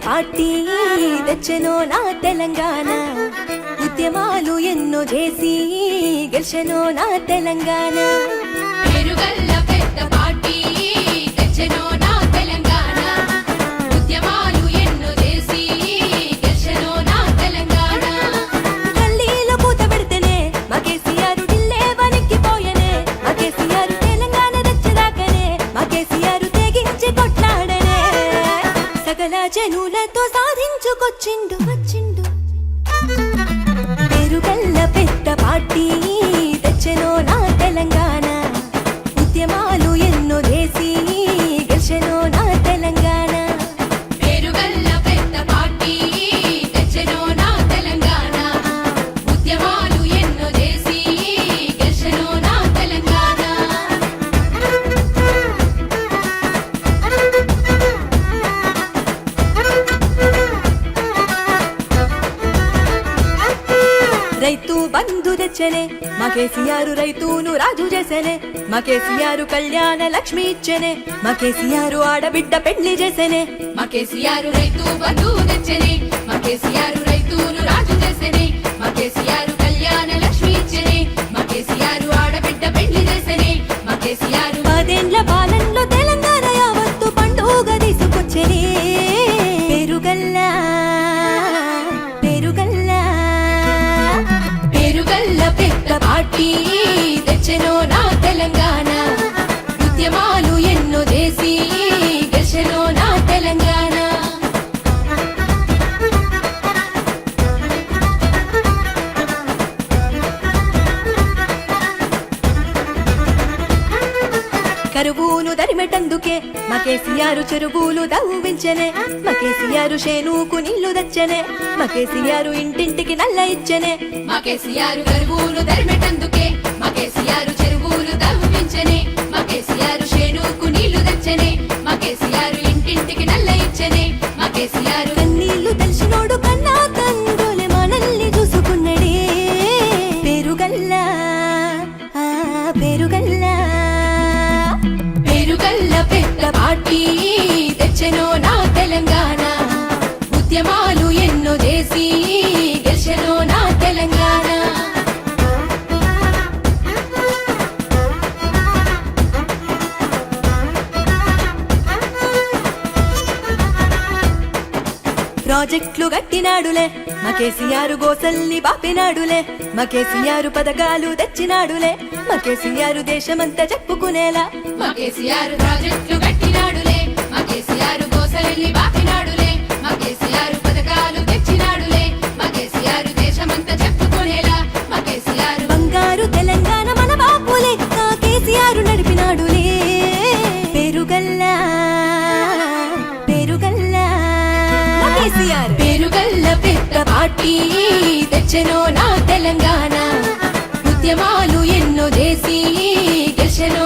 party తెచ్చెనో నా తెలంగాణ ఉద్యమాలు ఎన్నో చేసి గెలిచెనో నా తెలంగాణ పేరుగల్ల పెద్ద పార్టీ తెచ్చెనో నా తెలంగాణ ఉద్యమాలు ఎన్నో చేసి గెలిచెనో నా తెలంగాణ గల్లీలో పూత పెడితేనే మా కేసీఆర్ ఢిల్లీ వణికిపోయనే మా కేసీఆర్ తెలంగాణ తెచ్చదాకనే మా కేసీఆర్ తెగించి కొట్లాడనే సకల జనులతో సాధించుకొచ్చిండు వచ్చిండు పేరుగల్ల పెద్ద పార్టీ తెచ్చెనో నా తెలంగాణ ఉద్యమాలు ఎన్నో చేసి గెలిచెనో నా తెలంగాణ పేరుగల్ల పెద్ద పార్టీ తెచ్చెనో నా తెలంగాణ ఉద్యమాలు ఎన్నో చేసి గెలిచెనో నా తెలంగాణ రైతు బంధు తెచ్చనే మా కేసీఆర్ రైతును రాజు చేసనే మా కేసీఆర్ కళ్యాణ లక్ష్మి ఇచ్చనే మా కేసీఆర్ ఆడబిడ్డ పెళ్లి చేసనే మా కేసీఆర్ రైతు బంధు తెచ్చనే మా కేసీఆర్ రైతును రాజు చేసనే మా కేసీఆర్ కళ్యాణ లక్ష్మి ఇచ్చనే మా కేసీఆర్ ఆడబిడ్డ పెళ్లి చేసనే మా కేసీఆర్ 10 ఏళ్ల పాలనలో తెలంగాణ యావత్తు పండుగ తీసుకొచ్చనే పేరుగల్లా పేరుగల్లా పేరుగల్ల పెద్ద పార్టీ తెచ్చెనో నా తెలంగాణ ఉద్యమాలు ఎన్నో చేసి గెలిచెనో నా తెలంగాణ కరువును దరిమెటందుకే మా కేసీఆర్ చెరువులు దవ్వించనే మా కేసీఆర్ షేనుకు నీళ్లు తెచ్చనే మా కేసీఆర్ ఇంటింటికి నల్ల ఇచ్చనే మా కేసీఆర్ కరువులు దరిమెటందుకే మా కేసీఆర్ చెరువులు తవ్వించనే మా కేసీఆర్ షేనుకు నీళ్లు తెచ్చనే మా కేసీఆర్ ఇంటింటికి నల్ల ఇచ్చనే మా కేసీఆర్ కన్నీళ్లు తెలిసినోడు కన్నా తండ్రులే మనల్ని చూసుకున్నడే పేరుగల్లా పేరుగల్లా పేరుగల్ల పెద్ద పార్టీ తెచ్చెనో నా తెలంగాణ ఉద్యమాలు ఎన్నో చేసి గెలిచెనో నా తెలంగాణ ప్రాజెక్టులు కట్టినాడులే మా కేసీఆర్ గోసల్ని బాపినాడులే మా కేసీఆర్ పథకాలు తెచ్చినాడులే మా కేసీఆర్ దేశమంతా చెప్పుకునేలా మా కేసీఆర్ ప్రాజెక్టులు కట్టినాడులే మా కేసీఆర్ గోసల్ని బాపినాడులే మా కేసీఆర్ పథకాలు తెచ్చినాడులే మా కేసీఆర్ దేశమంతా చెప్పుకునేలా మా కేసీఆర్ బంగారు తెలంగాణ మన బాపు లెక్క కేసీఆర్ నడిపినాడులే పేరుగల్లా పేరుగల్లా మా కేసీఆర్ పేరుగల్ల పెద్ద పార్టీ తెచ్చెనో నా తెలంగాణ ఉద్యమాలు ఎన్నో చేసి గెలిచెనో